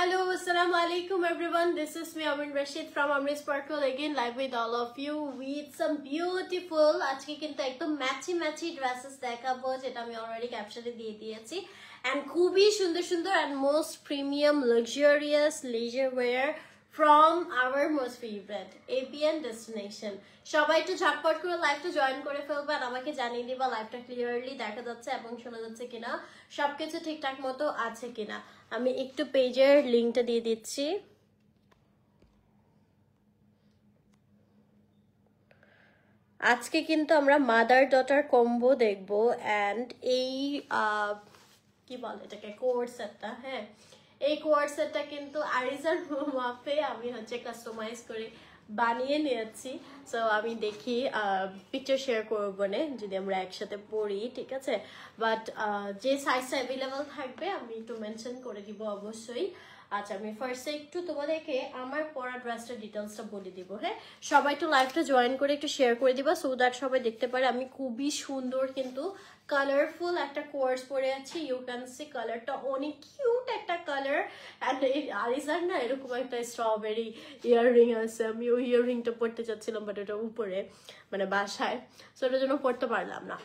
Hello, assalamu alaikum everyone. This is me Amrin Rashid from Amrin Sparkle again live with all of you with some beautiful আজকে কিন্তু একদম matchy dresses দেখাবো যেটা আমি already ক্যাপশনে দিয়ে দিয়েছি and খুবই সুন্দর সুন্দর and most premium luxurious leisure wear from our most favorite ABN destination. সবাই একটু ঝটপট করে লাইভটা জয়েন করে ফেলবেন আমাকে জানিয়ে দিবা লাইভটা ক্লিয়ারলি দেখা যাচ্ছে এবং শোনা যাচ্ছে কিনা সবকিছু ঠিকঠাক মতো আছে কিনা আমি একটু পেজের লিংকটা দিয়ে দিচ্ছি আজকে কিন্তু আমরা মাদার ডটার কম্বো দেখবো এন্ড এই কি বলে এটাকে কোড সেটটা হ্যাঁ এই কোড সেটটা কিন্তু আরিজার মাপে আমি হচ্ছে কাস্টমাইজ করে বানিয়ে নিয়েছি সো আমি দেখি পিকচার শেয়ার করব না যদি আমরা একসাথে পড়ি ঠিক আছে বাট যে সাইজটা अवेलेबल থাকবে আমি একটু মেনশন করে দিব অবশ্যই আচ্ছা আমি ফার্স্টে একটু তোমাদেরকে আমার পরা ড্রেসটা ডিটেইলসটা বলে দিব হ্যাঁ সবাই একটু লাইভটা জয়েন করে একটু শেয়ার করে দিবা সো দ্যাট সবাই দেখতে পারে আমি খুবই সুন্দর কিন্তু কালারফুল একটা কোর্স পরে আছি ইউ ক্যান সি কালারটা অনেক কিউট একটা কালার এন্ড আরিজার না এরকম একটা স্ট্রবেরি ইয়াররিং আছে আমি ওই ইয়াররিংটা পরতে চাচ্ছিলাম বাট এটা উপরে মানে বাসায় সো এটার জন্য পরতে পারলাম না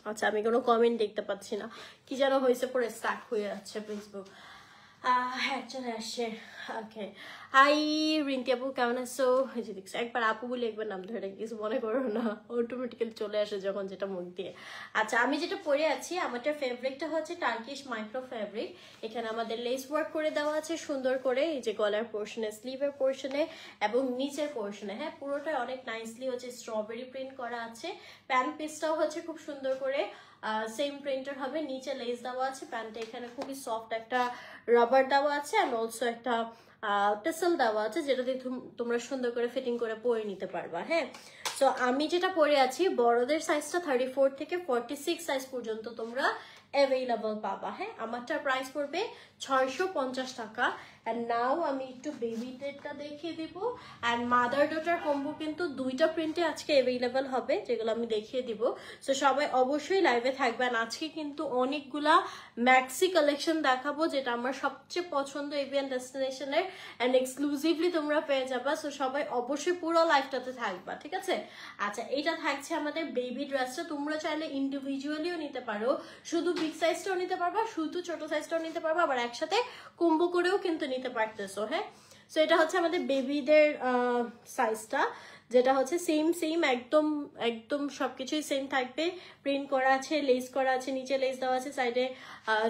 আচ্ছা আমি কোনো কমেন্ট দেখতে পাচ্ছি না কি যেন হয়েছে পরে স্টার্ট হয়ে যাচ্ছে ফেসবুক হ্যাঁ চলে আসছে ওকে হাই রিন্তি আপু কেমন আছো একবার আপু বলে একবার নাম ধরে কিছু মনে করো না অটোমেটিক্যালি চলে আসে যখন যেটা মুখ দিয়ে আচ্ছা আমি যেটা পরে আছি আমাদের ফেব্রিকটা হচ্ছে টার্কিশ মাইক্রো ফেব্রিক এখানে আমাদের লেস ওয়ার্ক করে দেওয়া আছে সুন্দর করে এই যে গলার পোর্শনে স্লিভের পোর্শনে এবং নিচের পোর্শনে হ্যাঁ পুরোটাই অনেক নাইসলি হচ্ছে স্ট্রবেরি প্রিন্ট করা আছে প্যান্ট পিসটাও হচ্ছে খুব সুন্দর করে সেম প্রিন্টার হবে নিচে লেস দেওয়া আছে প্যান্টে এখানে খুবই সফট একটা রাবার দেওয়া আছে এন্ড অলসো একটা টেসেল দেওয়া আছে যেটা দিয়ে তোমরা সুন্দর করে ফিটিং করে পরে নিতে পারবা হ্যাঁ সো আমি যেটা পরে আছি বড়দের সাইজটা 34 থেকে 46 সাইজ পর্যন্ত তোমরা अवेलेबल পাবা হ্যাঁ আমারটার প্রাইস পড়বে 650 টাকা এন্ড নাও আমি একটু বেবিটেডটা দেখিয়ে দিব এন্ড মাদার ডটার কম্বো কিন্তু দুইটা প্রিন্টে আজকে अवेलेबल হবে যেগুলো আমি দেখিয়ে দিব সো সবাই অবশ্যই লাইভে থাকবেন আজকে কিন্তু অনেকগুলা ম্যাক্সি কালেকশন দেখাবো যেটা আমার সবচেয়ে পছন্দ এভিয়ান ডেস্টিনেশনের এন্ড এক্সক্লুসিভলি তোমরা পেয়ে যাবা সো সবাই অবশ্যই পুরো লাইভটাতে থাকবা ঠিক আছে আচ্ছা এটা থাকছে আমাদের বেবি ড্রেসটা তোমরা চাইলে ইন্ডিভিজুয়ালিও নিতে পারো শুধু বিগ সাইজটাও নিতে পারবা শুধু ছোট সাইজটাও নিতে পারবা আবার একসাথে কম্বো করেও কিন্তু নিতে পারতেছো হ্যাঁ সো এটা হচ্ছে আমাদের বেবিদের সাইজটা যেটা হচ্ছে সেম একদম সবকিছুই সেম থাকবে প্রিন্ট করা আছে লেস করা আছে নিচে লেস দেওয়া আছে সাইডে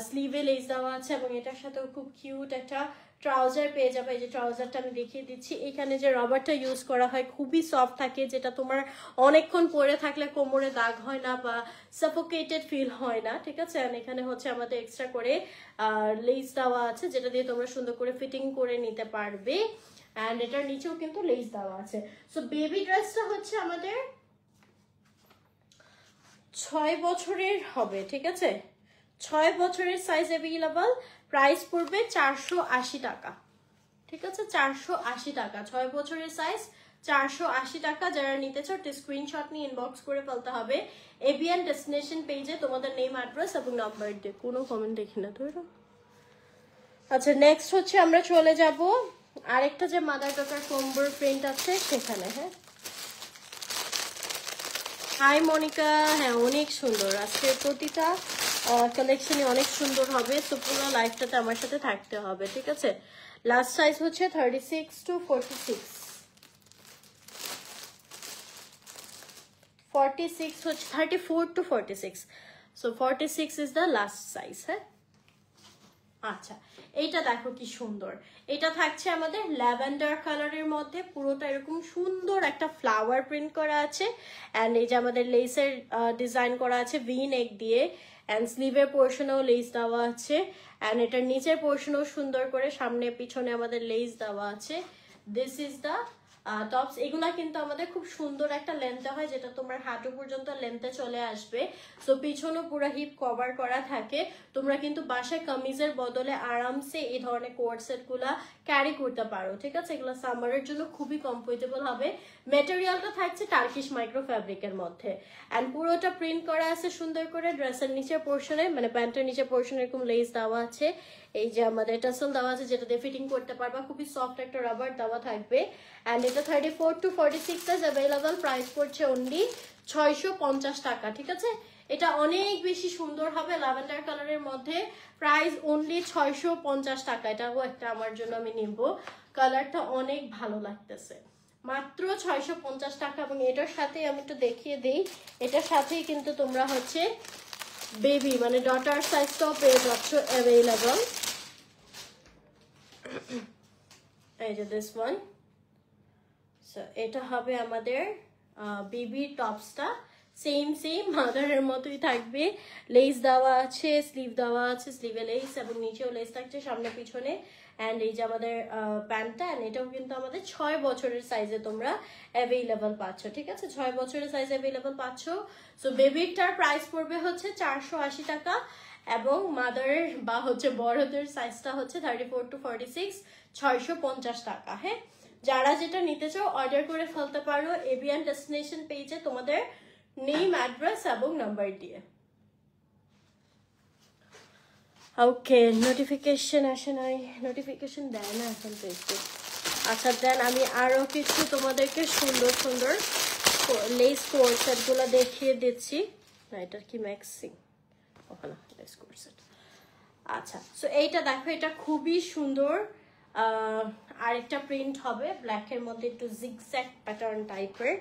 স্লিভে লেস দেওয়া আছে এবং এটার সাথেও খুব কিউট একটা ট্রাউজার পেয়ে যাবে এই যে ট্রাউজারটা আমি দেখিয়ে দিচ্ছি এখানে যে রাবারটা ইউজ করা হয় খুবই সফট থাকে যেটা তোমার অনেকক্ষণ পরে থাকলে কোমরে দাগ হয় না বা সাফোকেটেড ফিল হয় না ঠিক আছে এখানে হচ্ছে আমাদের এক্সট্রা করে লেস দেওয়া আছে যেটা দিয়ে তোমরা সুন্দর করে ফিটিং করে নিতে পারবে এন্ড এটার নিচেও কিন্তু লেস দেওয়া আছে সো বেবি ড্রেসটা হচ্ছে আমাদের 6 বছরের হবে ঠিক আছে 6 বছরের সাইজ अवेलेबल প্রাইস পড়বে 480 টাকা ঠিক আছে 480 টাকা 6 বছরের সাইজ 480 টাকা যারা নিতে চাও একটা স্ক্রিনশট নিয়ে ইনবক্স করে ফেলতে হবে এবিএন ডেস্টিনেশন পেজে তোমাদের নেম অ্যাড্রেস এবং নাম্বার দিয়ে কোনো কমেন্ট দেখি না তো আচ্ছা নেক্সট হচ্ছে আমরা চলে যাব আরেকটা যে মাদার ডটার কম্বোর প্রিন্ট আছে সেখানে হ্যাঁ হাই মনিকা হ্যাঁ অনেক সুন্দর আজকে প্রতিটা কালেকশনে অনেক সুন্দর হবে তো পুরো লাইফটাতে আমার সাথে থাকতে হবে ঠিক আছে লাস্ট সাইজ হচ্ছে 36 টু 46 46 হচ্ছে 34 to 46 so 46 is the last size হ্যাঁ আচ্ছা এইটা দেখো কি সুন্দর এটা থাকছে আমাদের ল্যাভেন্ডার কালারের মধ্যে পুরোটা এরকম সুন্দর একটা ফ্লাওয়ার প্রিন্ট করা আছে এন্ড এই যে আমাদের লেসের ডিজাইন করা আছে ভি নেক দিয়ে এন্ড স্লিভের পোর্শনেও লেস দেওয়া আছে এন্ড এটার নিচের পোর্শনেও সুন্দর করে সামনে পিছনে আমাদের লেস দেওয়া আছে দিস ইজ দ্য টপস এগুলা কিন্তু আমাদের খুব সুন্দর একটা লেন্থে হয় যেটা তোমার হাঁটু পর্যন্ত লেন্থে চলে আসবে সো পিছনও পুরো হিপ কভার করা থাকে তোমরা কিন্তু বাসায় কামিজের বদলে আরামসে এই ধরনের কোট সেট গুলা ক্যারি করতে পারো, ঠিক আছে? এগুলো সামারের জন্য খুবই কমফোর্টেবল হবে। মেটেরিয়ালটা থাকছে টার্কিশ মাইক্রো ফ্যাব্রিকের মধ্যে, অ্যান্ড পুরোটা প্রিন্ট করা আছে সুন্দর করে। ড্রেসের নিচের পোর্শনে মানে প্যান্টের নিচের পোর্শনে এরকম লেস দেওয়া আছে, এই যে আমাদের টাসেল দেওয়া আছে যেটা দিয়ে ফিটিং করতে পারবা, খুবই সফট একটা রাবার দেওয়া থাকবে। অ্যান্ড এটা 34 to 46 সাইজ অ্যাভেলেবল, প্রাইস পড়ছে অনলি 650 টাকা, ঠিক আছে? এটা অনেক বেশি সুন্দর হবে ল্যাভেন্ডার কালারের মধ্যে, প্রাইস অনলি 650 টাকা। এটাও একটা আমার জন্য আমি নিব, কালারটা অনেক ভালো লাগতেছে, মাত্র 650 টাকা। এবং এটার সাথে আমি একটু দেখিয়ে দিই, এটার সাথেই কিন্তু তোমরা হচ্ছে বেবি মানে ডটার সাইজটাও পেয়ে যাচ্ছ অ্যাভেলেবল। এই যে দিস ওয়ান, সো এটা হবে আমাদের বেবি টপসটা, সেম মাদারের মতোই থাকবে। লেস দেওয়া আছে, স্লিভ দেওয়া আছে, স্লিভে লেস এবং নিচেও লেস থাকছে সামনে পিছনে। অ্যান্ড এই যে আমাদের প্যান্টটা, অ্যান্ড এটাও কিন্তু আমাদের 6 বছরের সাইজে তোমরা অ্যাভেলেবল পাচ্ছ, ঠিক আছে? 6 বছরের সাইজে অ্যাভেলেবল পাচ্ছ। সো বেবিটার প্রাইস পড়বে হচ্ছে 480 টাকা, এবং মাদারের বা হচ্ছে বড়দের সাইজটা হচ্ছে 34 to 46 650 টাকা। হ্যাঁ, যারা যেটা নিতে চাও অর্ডার করে ফেলতে পারো এভিয়ান ডেস্টিনেশন পেজে তোমাদের নেম, অ্যাড্রেস এবং নাম্বার দিয়ে। ওকে, নোটিফিকেশন আসে নাই, নোটিফিকেশন দেয় না এখন পেজে। আচ্ছা দেন, আমি আরো কিছু তোমাদেরকে সুন্দর সুন্দর লেস কোট সেটগুলো দেখিয়ে দিচ্ছি। না, এটা কি ম্যাক্সি? ওখানে লেস কোট সেট। আচ্ছা, সো এইটা দেখো, এটা খুবই সুন্দর। আরেকটা প্রিন্ট হবে ব্ল্যাকের মধ্যে, একটু জিগজ্যাগ প্যাটার্ন টাইপের।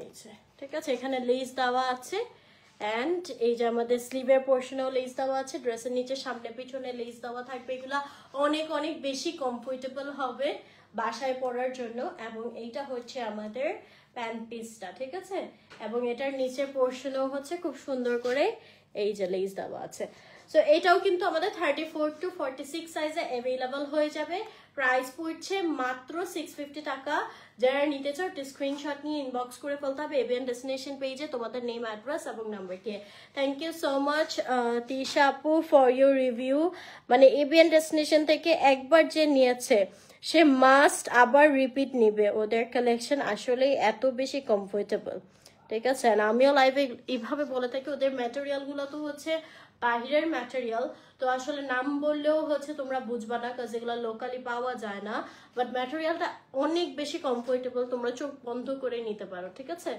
এই যে, ঠিক আছে, এখানে লেস দেওয়া আছে, অ্যান্ড এই যে আমাদের স্লিভের পোর্শনেও লেস দেওয়া আছে, ড্রেসের নিচে সামনে পিছনে লেস দেওয়া থাকবে। এগুলা অনেক অনেক বেশি কমফোর্টেবল হবে বাসায় পরার জন্য। এবং এইটা হচ্ছে আমাদের প্যান্ট পিসটা, ঠিক আছে? এবং এটার নিচের পোর্শনেও হচ্ছে খুব সুন্দর করে এই যে লেস দেওয়া আছে। সো এটাও কিন্তু আমাদের 34 to 46 সাইজে অ্যাভেলেবল হয়ে যাবে। প্রাইস পড়ছে মাত্র 650 টাকা। যারা নিতে চাও স্ক্রিনশট নিয়ে ইনবক্স করে ফেলতে হবে এভিয়ান ডেস্টিনেশন পেজে তোমাদের নেম, অ্যাড্রেস এবং নাম্বার দিয়ে। Thank you so much Tisha আপু ফর ইউর রিভিউ। মানে এভিয়ান ডেস্টিনেশন থেকে একবার যে নিয়েছে সে মাস্ট আবার রিপিট নিবে, ওদের কালেকশন আসলেই এত বেশি কমফোর্টেবল, ঠিক আছে? আর আমিও লাইভে এইভাবে বলে থাকি, ওদের ম্যাটেরিয়ালগুলো তো হচ্ছে বাহিরের ম্যাটেরিয়াল, তো আসলে নাম বললেও হচ্ছে তোমরা বুঝবা না, কাজ এগুলো লোকালি পাওয়া যায় না, বাট ম্যাটেরিয়ালটা অনেক বেশি কমফোর্টেবল, তোমরা চোখ বন্ধ করে নিতে পারো, ঠিক আছে?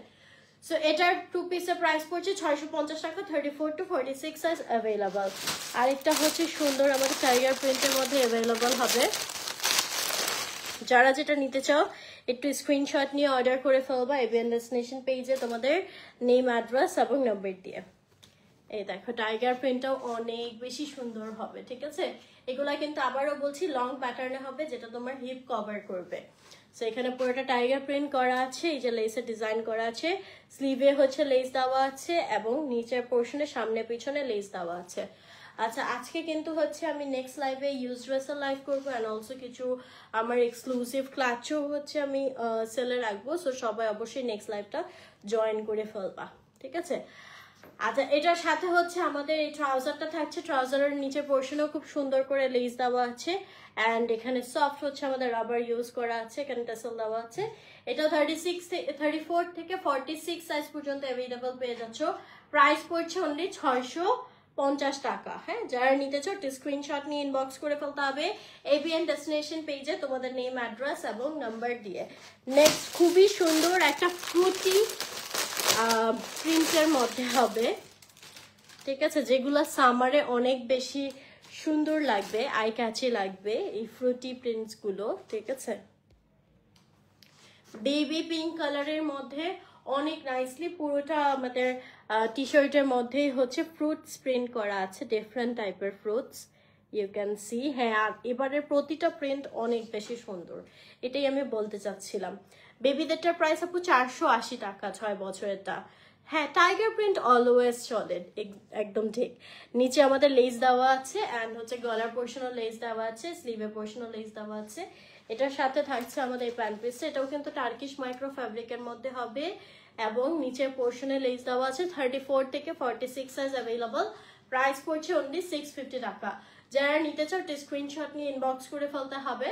সো এটার 2 পিসের প্রাইস পড়ছে 650 টাকা, 34 to 46 সাইজ অ্যাভেলেবল। আরেকটা হচ্ছে সুন্দর আমাদের টাইগার প্রিন্টের মধ্যে অ্যাভেলেবল হবে। যারা যেটা নিতে চাও একটু স্ক্রিনশট নিয়ে অর্ডার করে ফেলবা এভিয়ান ডেস্টিনেশন পেজে তোমাদের নেম, অ্যাড্রেস এবং নাম্বার দিয়ে। এই দেখো, টাইগার প্রিন্টটাও অনেক বেশি সুন্দর হবে, ঠিক আছে? এগুলা কিন্তু আবারও বলছি লং প্যাটার্নে হবে, যেটা তোমার হিপ কভার করবে। সো এখানে পুরোটা টাইগার প্রিন্ট করা আছে, এই যে লেসের ডিজাইন করা আছে, স্লিভে হচ্ছে লেস দেওয়া আছে, এবং নিচের পোর্শনে সামনে পিছনে লেস দেওয়া আছে। আচ্ছা, আজকে কিন্তু হচ্ছে আমি নেক্সট লাইভে ইউজ ড্রেসের লাইভ করবো, অ্যান্ড অলসো কিছু আমার এক্সক্লুসিভ ক্লাচও হচ্ছে আমি সেলে রাখবো। সো সবাই অবশ্যই নেক্সট লাইভটা জয়েন করে ফেলবা, ঠিক আছে? আচ্ছা, এটার সাথে হচ্ছে আমাদের এই ট্রাউজারটা থাকছে, ট্রাউজারের নিচে পোর্শনেও খুব সুন্দর করে লেস দেওয়া আছে, অ্যান্ড এখানে সফট হচ্ছে আমাদের রাবার ইউজ করা আছে, এখানে টাসেল দেওয়া আছে। এটা 34 থেকে 46 সাইজ পর্যন্ত অ্যাভেলেবল পেয়ে যাচ্ছ। প্রাইস পড়ছে অনলি 650 টাকা। হ্যাঁ, যারা নিতে চাও স্ক্রিনশট নিয়ে ইনবক্স করে ফেলতে হবে এভিয়ান ডেস্টিনেশন পেজে তোমাদের নেম, অ্যাড্রেস এবং নাম্বার দিয়ে। নেক্সট খুবই সুন্দর একটা ফ্রুটি প্রিন্টের মধ্যে হবে, ঠিক আছে? যেগুলো সামারে অনেক বেশি সুন্দর লাগবে, আই ক্যাচি লাগবে এই ফ্রুটি প্রিন্টস গুলো, ঠিক আছে? বেবি পিঙ্ক কালারের মধ্যে অনেক নাইসলি পুরোটা আমাদের টি শার্টের মধ্যেই হচ্ছে ফ্রুটস প্রিন্ট করা আছে, ডিফারেন্ট টাইপের ফ্রুটস ইউ ক্যান সি। হ্যাঁ, আর এবারের প্রতিটা প্রিন্ট অনেক বেশি সুন্দর, এটাই আমি বলতে চাচ্ছিলাম। বেবিদেরটার প্রাইস আপু 480 টাকা, 6 বছরেরটা। হ্যাঁ, টাইগার প্রিন্ট অলওয়েজ চলে, একদম ঠিক। নিচে আমাদের লেস দেওয়া আছে, অ্যান্ড হচ্ছে গলার পোর্শনও লেস দেওয়া আছে, স্লিভের পোর্শনও লেস দেওয়া আছে। এটার সাথে থাকছে আমাদের এই প্যান্ট পিসটা, এটাও কিন্তু টার্কিশ মাইক্রো ফ্যাব্রিকের মধ্যে হবে। এবং নিচের পোর্শনে লেস দেওয়া আছে 34 থেকে 46 সাইজ অ্যাভেলেবল। প্রাইস পড়ছে অনলি 650 টাকা। যারা নিতে চাও স্ক্রিনশট নিয়ে ইনবক্স করে ফেলতে হবে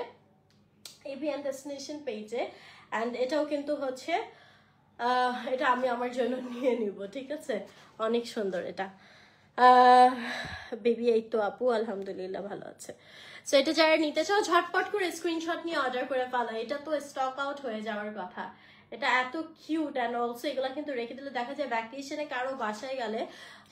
এভিয়ান ডেস্টিনেশন পেজে। অ্যান্ড এটাও কিন্তু হচ্ছে এটা আমি আমার জন্য নিয়ে নিব, ঠিক আছে? অনেক সুন্দর এটা। বেবি এই তো আপু আলহামদুলিল্লাহ ভালো আছে। সো এটা যারা নিতে চাও ঝটপট করে স্ক্রিনশট নিয়ে অর্ডার করে ফেলা, এটা তো স্টক আউট হয়ে যাওয়ার কথা। এটা এত কিউট অ্যান্ড অলসো এগুলো কিন্তু রেখে দিলে দেখা যায় ভ্যাকেশনে কারো বাসায় গেলে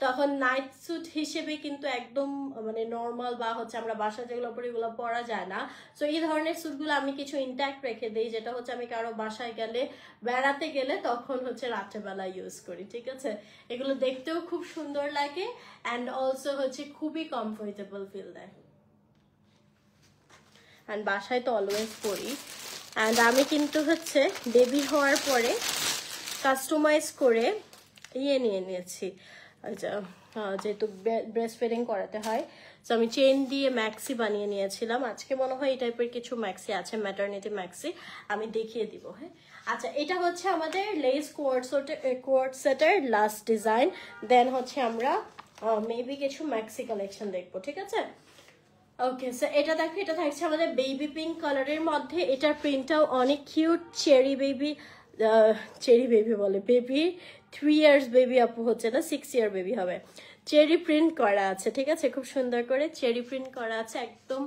তখন নাইট স্যুট হিসেবে কিন্তু একদম মানে নর্মাল বা হচ্ছে আমরা বাসায় যেগুলো পরি এগুলো পরা যায় না। সো এই ধরনের স্যুটগুলো আমি কিছু ইনট্যাক্ট রেখে দিই, যেটা হচ্ছে আমি কারো বাসায় গেলে বেড়াতে গেলে তখন হচ্ছে রাত্রেবেলা ইউজ করি, ঠিক আছে? এগুলো দেখতেও খুব সুন্দর লাগে অ্যান্ড অলসো হচ্ছে খুবই কমফোর্টেবল ফিল দেয়। অ্যান্ড বাসায় তো অলওয়েজ পরি। অ্যান্ড আমি কিন্তু হচ্ছে বেবি হওয়ার পরে কাস্টমাইজ করে নিয়ে নিয়েছি, যেহেতু ব্রেস্ট ফিডিং করাতে হয়। সো আমি চেন দিয়ে ম্যাক্সি বানিয়ে নিয়েছিলাম। আজকে মনে হয় এই টাইপের কিছু ম্যাক্সি আছে, ম্যাটারনিটি ম্যাক্সি, আমি দেখিয়ে দিব। হ্যাঁ আচ্ছা, এটা হচ্ছে আমাদের লেস কোয়ার্ড সেটের লাস্ট ডিজাইন। দেন হচ্ছে আমরা মেবি কিছু ম্যাক্সি কালেকশন দেখবো, ঠিক আছে? ওকে, সো এটা দেখো, এটা থাকছে আমাদের বেবি পিঙ্ক কালারের মধ্যে। এটার প্রিন্টটাও অনেক কিউট। চেরি বেবি বলে, বেবি 3 ইয়ার্স বেবি আপু হচ্ছে না, 6 ইয়ার বেবি হবে। চেরি প্রিন্ট করা আছে, ঠিক আছে? খুব সুন্দর করে চেরি প্রিন্ট করা আছে, একদম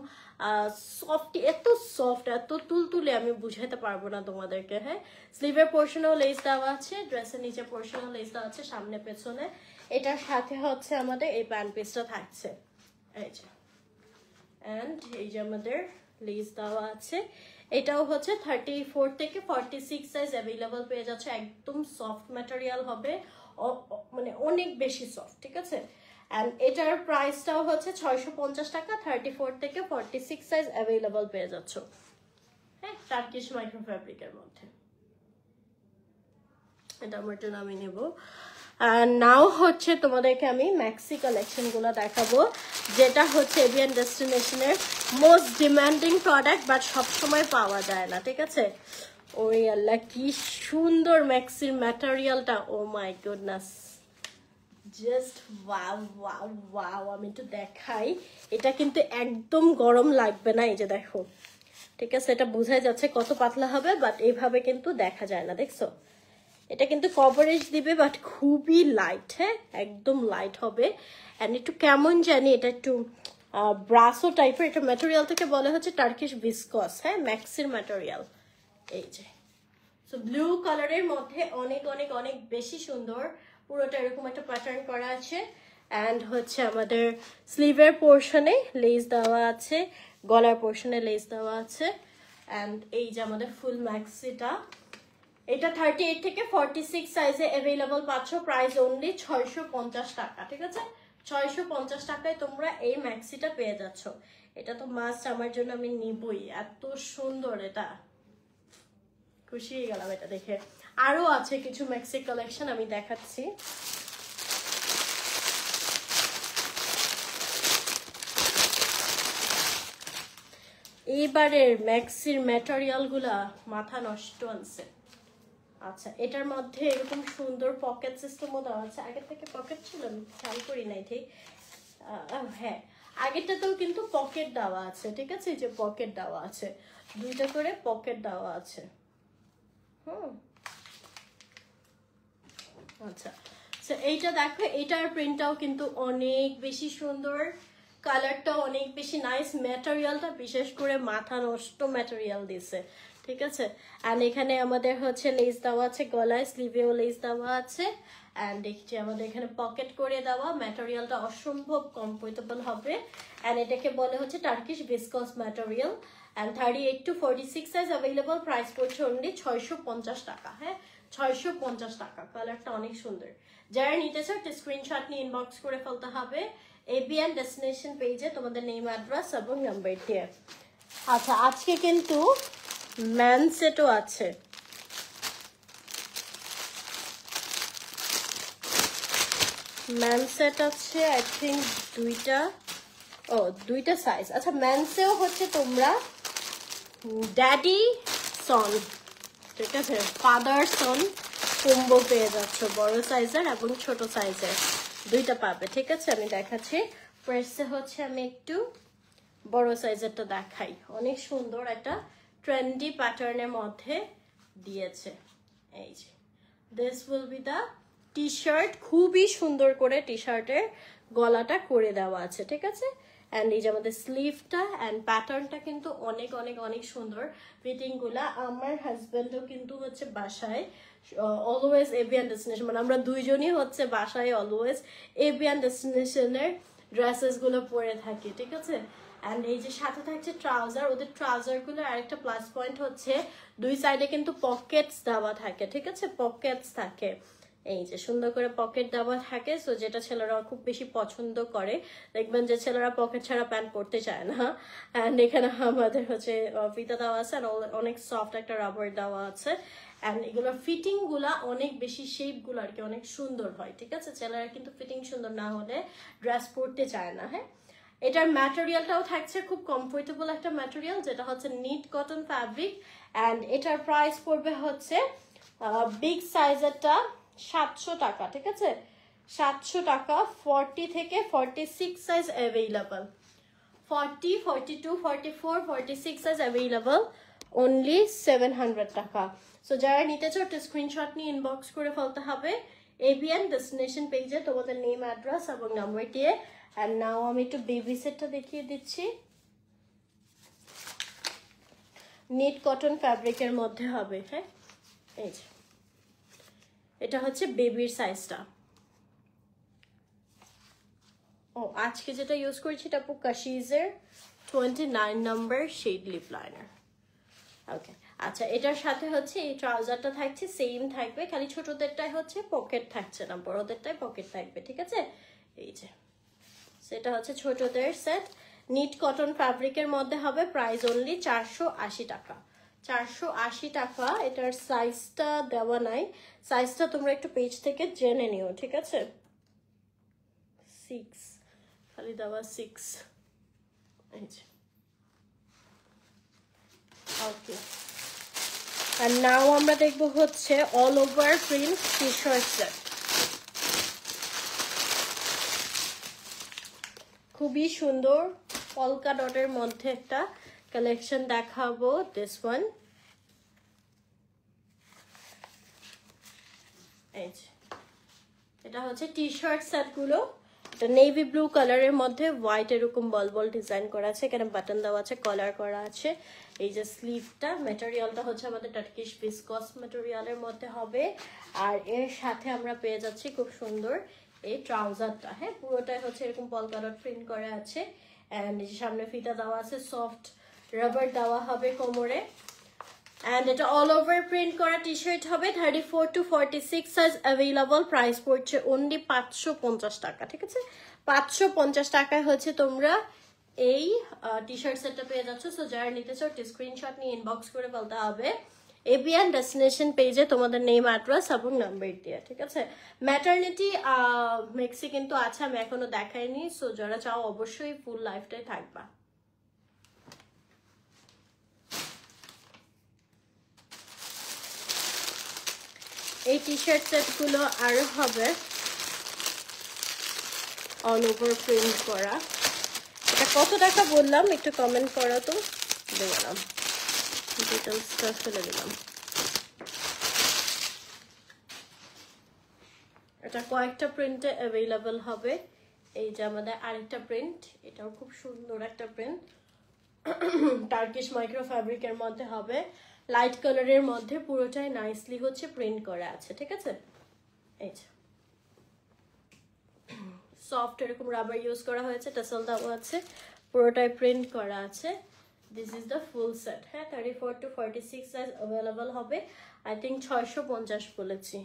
সফট, এত সফট, এত তুলতুলে আমি বুঝাতে পারবো না তোমাদেরকে। হ্যাঁ, স্লিভের পোর্শনেও লেস দেওয়া আছে, ড্রেসের নিচে পোর্শনেও লেস দেওয়া আছে, সামনে পেছনে। এটার সাথে হচ্ছে আমাদের এই প্যান্ট পিসটা থাকছে, এই যে। অ্যান্ড এই যে আমাদের লেস দেওয়া আছে, এটাও হচ্ছে 34 থেকে 46 সাইজ অ্যাভেলেবল পেয়ে যাচ্ছে। একদম সফট ম্যাটেরিয়াল হবে, মানে অনেক বেশি সফট, ঠিক আছে? অ্যান্ড এটার প্রাইসটাও হচ্ছে 650 টাকা। 34 থেকে 46 সাইজ অ্যাভেলেবল পেয়ে যাচ্ছ। হ্যাঁ, টার্কিশ মাইক্রো ফ্যাব্রিকের মধ্যে। এটা আমার জন্য আমি নেব। নাও হচ্ছে তোমাদেরকে আমি ম্যাক্সি কালেকশনগুলো দেখাবো, যেটা হচ্ছে এভিয়ান ডেস্টিনেশনের মোস্ট ডিমান্ডিং প্রোডাক্ট, বাট সবসময় পাওয়া যায় না, ঠিক আছে? ওই আল্লাহ, কি সুন্দর ম্যাক্সির ম্যাটেরিয়ালটা, oh my goodness, just wow wow wow. আমি একটু দেখাই, এটা কিন্তু একদম গরম লাগবে না, এই যে দেখো, ঠিক আছে? এটা বোঝাই যাচ্ছে কত পাতলা হবে, বাট এইভাবে কিন্তু দেখা যায় না, দেখছো? এটা কিন্তু কভারেজ দিবে, বাট খুবই লাইট। হ্যাঁ, একদম লাইট হবে। অ্যান্ড একটু কেমন জানি, এটা একটু ব্রাসো টাইপের। এটা ম্যাটেরিয়াল থেকে বলা হচ্ছে টার্কিশ ভিসকস। হ্যাঁ, ম্যাক্সির ম্যাটেরিয়াল, এই যে। সো ব্লু কালারের মধ্যে অনেক অনেক অনেক বেশি সুন্দর, পুরোটা এরকম একটা প্যাটার্ন করা আছে। অ্যান্ড হচ্ছে আমাদের স্লিভের পোর্শনে লেস দেওয়া আছে, গলার পোর্শনে লেস দেওয়া আছে। অ্যান্ড এই যে আমাদের ফুল ম্যাক্সিটা, এটা 38 থেকে 46 সাইজে অ্যাভেলেবল পাচ্ছ। প্রাইস অনলি 650 টাকা, ঠিক আছে? 650 টাকায় তোমরা এই ম্যাক্সিটা পেয়ে যাচ্ছ। এটা তো মাস্ট আমার জন্য, আমি নিবই, এত সুন্দর। এটা খুশি হয়ে গেলাম এটা দেখে। আরো আছে কিছু ম্যাক্সি কালেকশন, আমি দেখাচ্ছি। এইবারের ম্যাক্সির ম্যাটেরিয়াল গুলা মাথা নষ্ট আনছে। আচ্ছা, এটার মধ্যে এরকম সুন্দর পকেট সিস্টেমও দেওয়া আছে। আগের থেকে পকেট ছিল, আমি খেয়াল করি নাই ঠিক। হ্যাঁ, আগেরটাতেও কিন্তু পকেট দেওয়া আছে, ঠিক আছে? এই যে পকেট দেওয়া আছে, 2টা করে পকেট দেওয়া আছে। আচ্ছা, এইটা দেখো, এইটার প্রিন্টটাও কিন্তু অনেক বেশি সুন্দর, কালারটাও অনেক বেশি নাইস, ম্যাটেরিয়ালটা বিশেষ করে মাথা নষ্ট ম্যাটেরিয়াল দিছে, ঠিক আছে? অ্যান্ড এখানে আমাদের হচ্ছে লেস দেওয়া আছে, গলায় স্লিভেও লেস দেওয়া আছে। অ্যান্ড দেখছি আমাদের এখানে পকেট করে দেওয়া, ম্যাটেরিয়ালটা অসম্ভব কমফোর্টেবল হবে। অ্যান্ড এটাকে বলে হচ্ছে Turkish viscose material. And 38 to 46 size available. Price পড়ছে অনলি 650 টাকা। হ্যাঁ, 650 টাকা। কালারটা অনেক সুন্দর। যারা নিতে চাও একটা স্ক্রিনশট নিয়ে ইনবক্স করে ফেলতে হবে এভিয়ান ডেস্টিনেশন পেজে, তোমাদের নেম, অ্যাড্রেস এবং নাম্বার দিয়ে। আচ্ছা, আজকে কিন্তু ম্যান সেটও আছে। ম্যান সেট আছে আই থিঙ্ক 2টা সাইজ। আচ্ছা, ম্যানসেও হচ্ছে তোমরা ড্যাডি সন, ঠিক আছে, ফাদার সন কম্বো পেয়ে যাচ্ছ, বড় সাইজের এবং ছোট সাইজের দুইটা পাবে। ঠিক আছে, আমি দেখাচ্ছি। ফার্স্টে হচ্ছে আমি একটু বড় সাইজেরটা দেখাই। অনেক সুন্দর একটা ট্রেন্ডি প্যাটার্নের মধ্যে দিয়েছে। এই যে this will be the T shirt, খুবই সুন্দর করে টি শার্টের গলাটা করে দেওয়া আছে। ঠিক আছে, অ্যান্ড এই যে আমাদের স্লিভটা অ্যান্ড প্যাটার্নটা কিন্তু অনেক অনেক অনেক সুন্দর। ফিটিংগুলা আমার হাজব্যান্ডও কিন্তু হচ্ছে বাসায় অলওয়েজ এভিয়ান ডেস্টিনেশন, মানে আমরা দুইজনই হচ্ছে বাসায় অলওয়েজ এভিয়ান ডেস্টিনেশনের ড্রেসেসগুলো পরে থাকি। ঠিক আছে, অ্যান্ড এই যে সাথে থাকছে ট্রাউজার। ওদের ট্রাউজারগুলো আরেকটা প্লাস পয়েন্ট হচ্ছে দুই সাইডে কিন্তু পকেটস দেওয়া থাকে। ঠিক আছে, পকেটস থাকে, এই যে সুন্দর করে পকেট দেওয়া থাকে। সো যেটা ছেলেরা খুব বেশি পছন্দ করে, দেখবেন যে ছেলেরা পকেট ছাড়া প্যান্ট পরতে চায় না। অ্যান্ড এখানে আমাদের হচ্ছে ফিতা দেওয়া আছে, অনেক সফট একটা রাবার দেওয়া আছে। অ্যান্ড এগুলোর ফিটিং গুলা অনেক বেশি, শেপ গুলো আর কি অনেক সুন্দর হয়। ঠিক আছে, ছেলেরা কিন্তু ফিটিং সুন্দর না হলে ড্রেস পরতে চায় না। হ্যাঁ, এটার ম্যাটেরিয়ালটাও থাকছে খুব কমফোর্টেবল একটা ম্যাটেরিয়াল, যেটা হচ্ছে নিট কটন ফ্যাব্রিক। অ্যান্ড এটার প্রাইস পড়বে হচ্ছে বিগ সাইজেরটা 700 টাকা। ঠিক আছে, 700 টাকা। 40 থেকে 46 size available, 40, 42, 44, 46 size available, only 700 টাকা। সো যারা নিতে চাও একটা স্ক্রিনশট নিয়ে ইনবক্স করে ফেলতে হবে এভিয়ান ডেস্টিনেশন পেজে তোমাদের নেম, অ্যাড্রেস এবং নাম্বার দিয়ে। অ্যান্ড নাও আমি একটু বেবি সেটটা দেখিয়ে দিচ্ছি। নিট কটন ফ্যাব্রিকের মধ্যে হবে। হ্যাঁ, এই যে এটা হচ্ছে বেবির সাইজটা। ও আজকে যেটা ইউজ করছি এটা আপু কাশিজের 29 নম্বর শেড লিপ লাইনার। ওকে, আচ্ছা, এটার সাথে হচ্ছে এই ট্রাউজারটা থাকছে, সেম থাকবে, খালি ছোটদেরটাই হচ্ছে পকেট থাকছে না, বড়দেরটাই পকেট থাকবে। ঠিক আছে, এই যে সেটা হচ্ছে ছোটদের সেট, নিট কটন ফ্যাব্রিকের মধ্যে হবে। প্রাইস অনলি 480 টাকা, 480 টাকা। এটার সাইজটা দেওয়া নাই, সাইজটা তোমরা একটু পেজ থেকে জেনে নিও। ঠিক আছে, 6 খালি দেওয়া 6। এই যে ওকে, আর নাও আমরা দেখবো হচ্ছে all over print T shirt set. খুবই সুন্দর পলকা ডটের মধ্যে একটা কালেকশন দেখাবো। দিস ওয়ান, এই যে এটা হচ্ছে টি শার্ট সেট গুলো। এটা নেভি ব্লু কালারের মধ্যে হোয়াইট এরকম বল বল ডিজাইন করা আছে, এখানে বাটন দেওয়া আছে, কলার করা আছে। এই যে স্লিভটা, ম্যাটেরিয়ালটা হচ্ছে আমাদের টার্কিশ ভিসকস ম্যাটেরিয়ালের মধ্যে হবে। আর এর সাথে আমরা পেয়ে যাচ্ছি খুব সুন্দর এই ট্রাউজারটা। হ্যাঁ, পুরোটাই হচ্ছে এরকম পলকা ডট প্রিন্ট করা আছে। অ্যান্ড এই যে সামনে ফিতা দেওয়া আছে, সফট রাবার দেওয়া হবে কোমরে। অ্যান্ড এটা অল ওভার প্রিন্ট করা টি শার্ট হবে, 34 to 46 সাইজ অ্যাভেলেবল। প্রাইস পড়ছে অনলি 550 টাকা। ঠিক আছে, 550 টাকায় হচ্ছে তোমরা এই টি শার্ট সেটটা পেয়ে যাচ্ছ। সো যারা নিতে চাও স্ক্রিনশট নিয়ে ইনবক্স করে ফেলতে হবে এভিয়ান ডেস্টিনেশন পেজে তোমাদের নেম, অ্যাড্রেস এবং নাম্বার দিয়ে। ঠিক আছে, ম্যাটারনিটি মেক্সি কিন্তু আছে, আমি এখনো দেখাইনি। সো যারা চাও অবশ্যই ফুল লাইফটাই থাকবা। এই টি শার্ট সেটগুলো আরো হবে অল ওভার প্রিন্ট করা। এটা কত টাকা বললাম একটু কমেন্ট করো তো, দেখলাম ডিটেলসটা ফেলে দিলাম। এটা কয়েকটা প্রিন্টে অ্যাভেলেবল হবে। এই যে আমাদের আরেকটা প্রিন্ট, এটাও খুব সুন্দর একটা প্রিন্ট, টার্কিশ মাইক্রো ফ্যাব্রিকের মধ্যে হবে, লাইট কালারের মধ্যে, পুরোটাই নাইসলি হচ্ছে প্রিন্ট করা আছে। ঠিক আছে, এই যে সফট এরকম রাবার ইউজ করা হয়েছে, টাসেল দেওয়া আছে, পুরোটাই প্রিন্ট করা আছে। This is the full set. হ্যাঁ, 34 to 46 সাইজ অ্যাভেলেবল হবে। আই থিঙ্ক 650 বলেছি,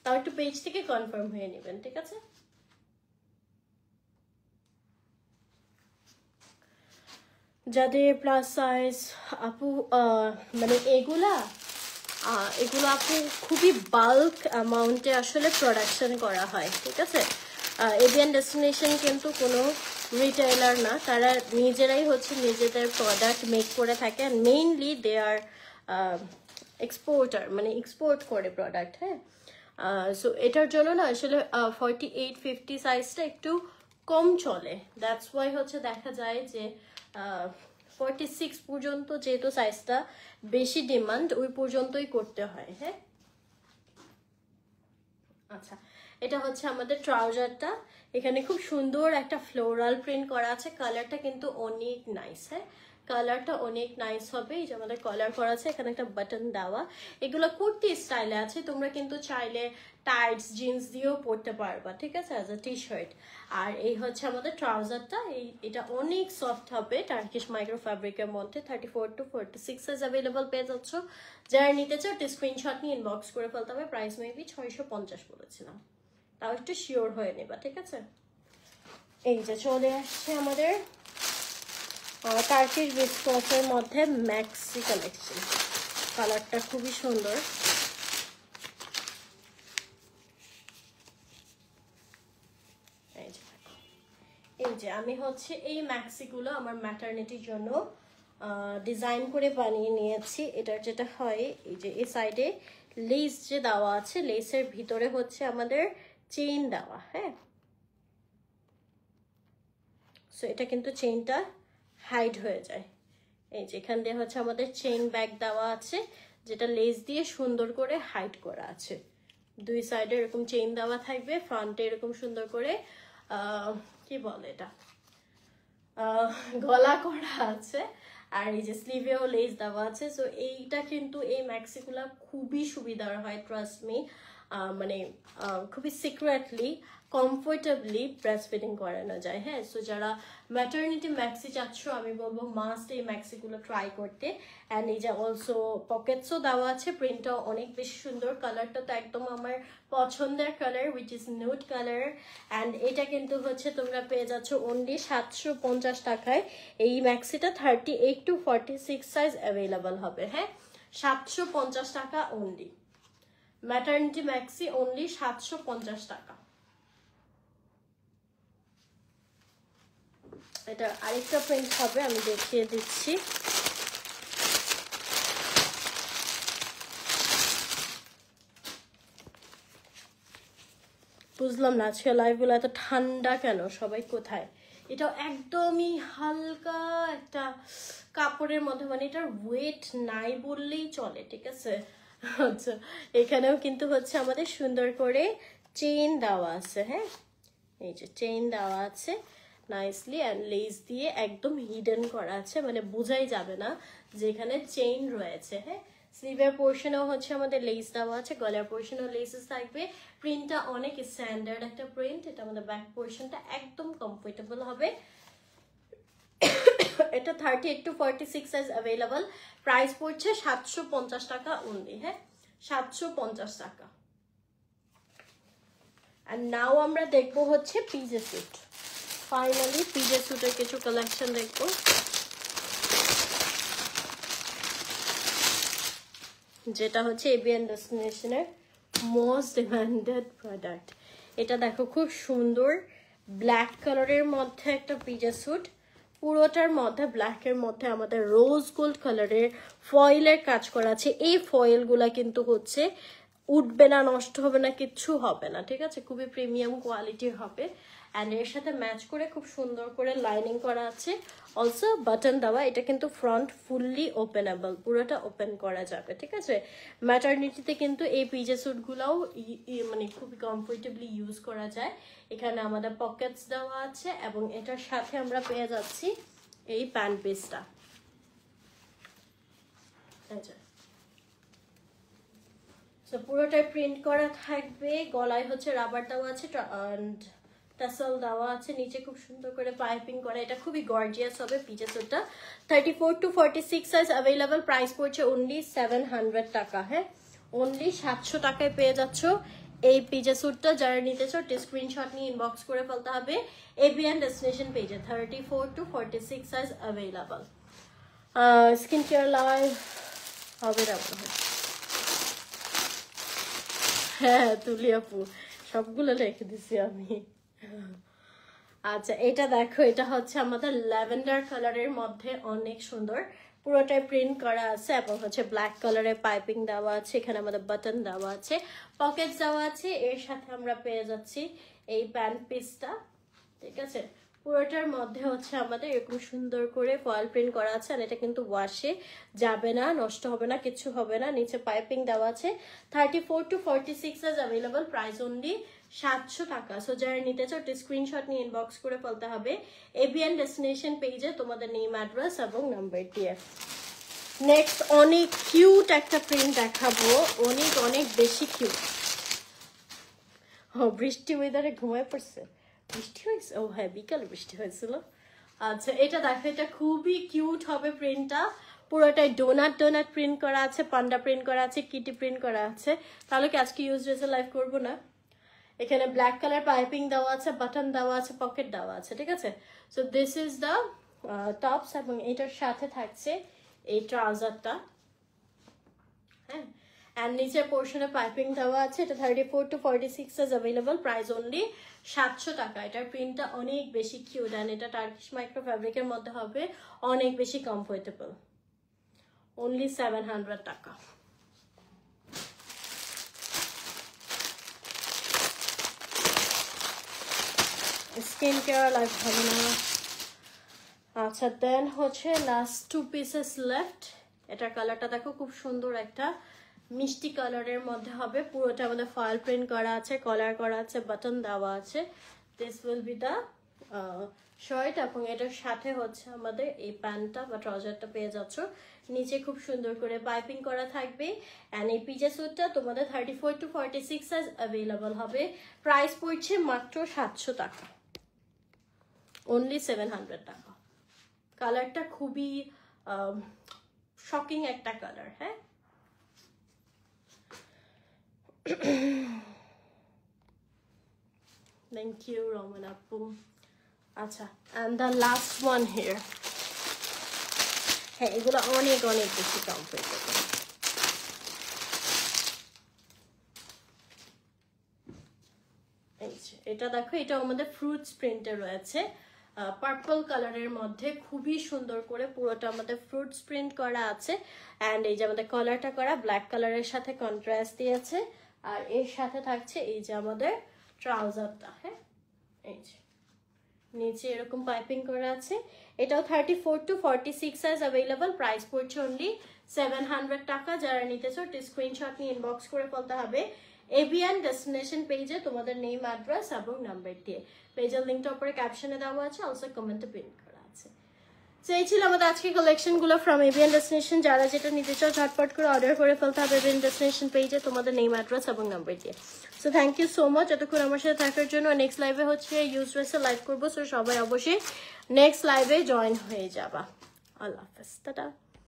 তাও একটু পেজ থেকে কনফার্ম হয়ে নেবেন। ঠিক আছে, যাদের প্লাস সাইজ আপু, মানে এগুলো আপু খুবই বাল্ক অ্যামাউন্টে আসলে প্রোডাকশন করা হয়। ঠিক আছে, এভিয়ান ডেস্টিনেশন কিন্তু কোনো রিটেইলার না, তারা নিজেরাই হচ্ছে নিজেদের প্রোডাক্ট মেক করে থাকে। মেইনলি দে আর এক্সপোর্টার, মানে এক্সপোর্ট করে প্রোডাক্ট। হ্যাঁ, সো এটার জন্য না আসলে 48-50 সাইজটা একটু কম চলে, দ্যাটস ওয়াই হচ্ছে দেখা যায় যে 46 পর্যন্ত যেহেতু সাইজটা বেশি ডিমান্ড, ওই পর্যন্তই করতে হয়। হ্যাঁ, আচ্ছা, এটা হচ্ছে আমাদের ট্রাউজারটা। এখানে খুব সুন্দর একটা ফ্লোরাল প্রিন্ট করা আছে, কালারটা কিন্তু অনেক নাইস। হ্যাঁ, কালারটা অনেক নাইস হবে। এই যে আমাদের কলার করা আছে, এখানে একটা বাটন দেওয়া। এগুলো কুর্তি স্টাইলে আছে, তোমরা কিন্তু চাইলে টাইটস জিন্স দিয়েও পরতে পারবা, ঠিক আছে, অ্যাজ আ টি শার্ট। আর এই হচ্ছে আমাদের ট্রাউজারটা, এটা অনেক সফট হবে, টার্কিশ মাইক্রো ফ্যাব্রিকের মধ্যে। 34-46 সাইজ অ্যাভেলেবল পেয়ে যাচ্ছ। যারা নিতে চাও স্ক্রিনশট নিয়ে ইনবক্স করে ফেলতে হবে। প্রাইস মেবি 650 বলেছিলাম, তাও একটু শিওর হয়ে নেবা, ঠিক আছে। এই যে চলে আসছে আমাদের টার্কিশ বিস্কটের মধ্যে ম্যাক্সি কালেকশন। কালারটা খুবই সুন্দর। এই যে আমি হচ্ছে এই ম্যাক্সিগুলো আমার ম্যাটারনিটির জন্য ডিজাইন করে বানিয়ে নিয়েছি। এটার যেটা হয়, এই যে এই সাইডে লেস যে দেওয়া আছে, লেসের ভিতরে হচ্ছে আমাদের চেইন দেওয়া। হ্যাঁ, সো এটা কিন্তু চেইনটা হাইড হয়ে যায়। এই যে এখান দিয়ে হচ্ছে আমাদের চেইন ব্যাগ দেওয়া আছে, যেটা লেস দিয়ে সুন্দর করে হাইড করা আছে। দুই সাইডে এরকম চেইন দেওয়া থাকবে, ফ্রন্টে এরকম সুন্দর করে কি বলে এটা, গলা করা আছে। আর এই যে স্লিভেও লেস দেওয়া আছে। সো এইটা কিন্তু এই ম্যাক্সিগুলা খুবই সুবিধার হয়, ট্রাস্ট মি। মানে খুবই সিক্রেটলি কমফোর্টেবলি ব্রেস্ট ফিডিং করানো যায়। হ্যাঁ, সো যারা ম্যাটারনিটি ম্যাক্সি চাচ্ছ, আমি বলবো মাস্ট এই ম্যাক্সিগুলো ট্রাই করতে। অ্যান্ড এই যে অলসো পকেটসও দেওয়া আছে, প্রিন্টটাও অনেক বেশি সুন্দর। কালারটা তো একদম আমার পছন্দের colour, which is nude colour. And এটা কিন্তু হচ্ছে তোমরা পেয়ে যাচ্ছ অনলি 750 টাকায়। এই ম্যাক্সিটা 38-46 সাইজ অ্যাভেলেবল হবে। হ্যাঁ, 750 টাকা অনলি। ম্যাটারনিটি ম্যাক্সি অনলি 750 টাকা। এটা আরেকটা প্রিন্ট হবে, আমি দেখিয়ে দিচ্ছি। বুঝলাম না আজকে লাইভগুলো এত ঠান্ডা কেন, সবাই কোথায়? এটা একদমই হালকা একটা কাপড়ের মধ্যে, মানে এটার ওয়েট নাই বললেই চলে, ঠিক আছে। আচ্ছা, এখানেও কিন্তু হচ্ছে আমাদের সুন্দর করে চেইন দেওয়া আছে। হ্যাঁ, এই যে চেইন দেওয়া আছে নাইসলি, অ্যান্ড লেস দিয়ে একদম হিডেন করা আছে, মানে বোঝাই যাবে না যে এখানে চেইন রয়েছে। হ্যাঁ, স্লিভের পোর্শনেও হচ্ছে আমাদের লেস দেওয়া আছে, গলার পোর্শনেও লেসেস থাকবে। প্রিন্টটা অনেক স্ট্যান্ডার্ড একটা প্রিন্ট। এটা আমাদের ব্যাক পোর্শনটা একদম কমফোর্টেবল হবে। এটা 38-46 সাইজ অ্যাভেলেবল। প্রাইস পড়ছে 750 টাকা অনলি। হ্যাঁ, 750 টাকা। আর নাও আমরা দেখবো হচ্ছে পিজে স্যুট। ফাইনালি পিজে স্যুটের কিছু কালেকশন দেখবো, যেটা হচ্ছে এবিএন ডেস্টিনেশনের মোস্ট ডিমান্ডেড প্রোডাক্ট। এটা দেখো খুব সুন্দর ব্ল্যাক কালারের মধ্যে একটা পিজে স্যুট। পুরোটার মধ্যে ব্ল্যাকের মধ্যে আমাদের রোজ গোল্ড কালারের ফয়েলের কাজ করা আছে। এই ফয়েলগুলা কিন্তু হচ্ছে উঠবে না, নষ্ট হবে না, কিচ্ছু হবে না, ঠিক আছে। খুবই প্রিমিয়াম কোয়ালিটির হবে। অ্যান্ড এর সাথে ম্যাচ করে খুব সুন্দর করে লাইনিং করা আছে, অলসো বাটন দেওয়া। এটা কিন্তু ফ্রন্ট ফুললি ওপেনেবল, পুরোটা ওপেন করা যাবে, ঠিক আছে। ম্যাটারনিটিতে কিন্তু এই পিজে স্যুটগুলোও মানে খুবই কমফোর্টেবলি ইউজ করা যায়। এখানে আমাদের পকেটস দেওয়া আছে, এবং এটার সাথে আমরা পেয়ে যাচ্ছি এই প্যান্ট পিসটা। পুরোটাই প্রিন্ট করা থাকবে, গলায় হচ্ছে রাবার দেওয়া আছে, টাসেল দেওয়া আছে, নিচে খুব সুন্দর করে পাইপিং করা। এটা খুবই গর্জিয়াস হবে পিজে স্যুটটা। 34-46 size available. প্রাইস পড়ছে অনলি 700 টাকা। হ্যাঁ, অনলি 700 টাকায় পেয়ে যাচ্ছ এই পিজে স্যুটটা। যারা নিতে চাও স্ক্রিনশট নিয়ে ইনবক্স করে ফেলতে হবে এবিএন ডেস্টিনেশন পেজে। 34-46 size available. Skin care live হবে না মনে হয়। হ্যাঁ, তুলি আপু সবগুলো রেখে দিছি আমি। আচ্ছা, এটা দেখো, এটা হচ্ছে আমাদের ল্যাভেন্ডার কালারের মধ্যে অনেক সুন্দর। পুরোটাই প্রিন্ট করা আছে এবং হচ্ছে ব্ল্যাক কালারের পাইপিং দেওয়া আছে, এখানে আমাদের বাটন দেওয়া আছে, পকেট দেওয়া আছে। এর সাথে আমরা পেয়ে যাচ্ছি এই প্যান্ট পিসটা, ঠিক আছে। পুরোটার মধ্যে হচ্ছে আমাদের এরকম সুন্দর করে ফয়েল প্রিন্ট করা আছে, আর এটা কিন্তু ওয়াশে যাবে না, নষ্ট হবে না, কিছু হবে না। নিচে পাইপিং দেওয়া আছে। 34 to 46 size available, price only 700 টাকা। সো যারা নিতে চাও স্ক্রিনশট নিয়ে ইনবক্স করে ফেলতে হবে এবিএন ডেস্টিনেশন পেজে তোমাদের নেম, অ্যাড্রেস এবং নাম্বার দিয়ে। নেক্সট অনেক কিউট একটা প্রিন্ট দেখাবো, অনেক অনেক বেশি কিউট। বৃষ্টি ওয়েদারে ঘুমায় পড়ছে, বৃষ্টি হয়েছে? ও হ্যাঁ, বিকালে বৃষ্টি হয়েছিল। আচ্ছা, এটা দেখো, এটা খুবই কিউট হবে প্রিন্টটা। পুরোটাই ডোনাট ডোনাট প্রিন্ট করা আছে, পান্ডা প্রিন্ট করা আছে, কিটি প্রিন্ট করা আছে। তাহলে কি আজকে ইউজ ড্রেসে লাইভ করবো না? এখানে ব্ল্যাক কালার পাইপিং দেওয়া আছে, বাটন দেওয়া আছে, পকেট দেওয়া আছে, ঠিক আছে। So this is the tops, এবং এটার সাথে থাকছে এই ট্রাউজারটা, হ্যাঁ। অ্যান্ড নিচের পোর্শনে পাইপিং দেওয়া আছে। এটা 34 to 46 size available, price only 700 টাকা। এটার প্রিন্টটা অনেক বেশি কিউট, অ্যান্ড এটা টার্কিশ মাইক্রো ফ্যাব্রিকের মধ্যে হবে, অনেক বেশি কমফোর্টেবল, অনলি 700 টাকা। স্কিন কেয়ার লাইভ হবে না। আচ্ছা, দেন হচ্ছে লাস্ট 2 পিসেস লেফট। এটার কালারটা দেখো, খুব সুন্দর একটা মিষ্টি কালারের মধ্যে হবে। পুরোটা আমাদের ফয়েল প্রিন্ট করা আছে, কলার করা আছে, বাটন দেওয়া আছে। This will B the shirt, এবং এটার সাথে হচ্ছে আমাদের এই প্যান্টটা বা ট্রাউজারটা পেয়ে যাচ্ছ। নিচে খুব সুন্দর করে পাইপিং করা থাকবে। অ্যান্ড এই পিজে স্যুটটা তোমাদের 34 to 46 সাইজ অ্যাভেলেবল হবে। প্রাইস পড়ছে মাত্র 700 টাকা, অনলি 700 টাকা। কালারটা খুবই শকিং একটা কালার, হ্যাঁ। থ্যাংক ইউ রমন আপু। আচ্ছা, and the last one here. হ্যাঁ, এগুলো অনেক অনেক বেশি কমফোর্টেবল। এটা দেখো, এটা আমাদের ফ্রুটস প্রিন্টে রয়েছে, পার্পল কালারের মধ্যে, খুবই সুন্দর করে পুরোটা আমাদের ফ্রুটস প্রিন্ট করা আছে। অ্যান্ড এই যে আমাদের কলারটা করা ব্ল্যাক কালারের সাথে কন্ট্রাস্ট দিয়েছে। আর এর সাথে থাকছে এই যে আমাদের ট্রাউজারটা, হ্যাঁ, এই যে নিচে এরকম পাইপিং করা আছে। এটাও 34 to 46 সাইজ অ্যাভেলেবল, প্রাইস পড়ছে অনলি 700 টাকা। যারা নিতে চাও স্ক্রিনশট নিয়ে ইনবক্স করে ফেলতে হবে এবিএন ডেস্টিনেশন পেজে তোমাদের নেম, অ্যাড্রেস এবং নাম্বার দিয়ে। পেজের লিঙ্কটা উপরে ক্যাপশনে দেওয়া আছে, অলসো কমেন্টে পিন করা আছে। তো এই ছিল আমাদের আজকে কালেকশনগুলো ফ্রম এবিএন ডেস্টিনেশন। যারা যেটা নিতে চাও ঝটপট করে অর্ডার করে ফেলতে হবে এবিএন ডেস্টিনেশন পেজে তোমাদের নেম, অ্যাড্রেস এবং নাম্বার দিয়ে। So thank you so much এতক্ষণ আমার সাথে থাকার জন্য। নেক্সট লাইভে হচ্ছে ইউজ ড্রেসে লাইভ করবো, সো সবাই অবশ্যই নেক্সট লাইভে জয়েন হয়ে যাবা। আল্লাহ হাফেজ, টাটা।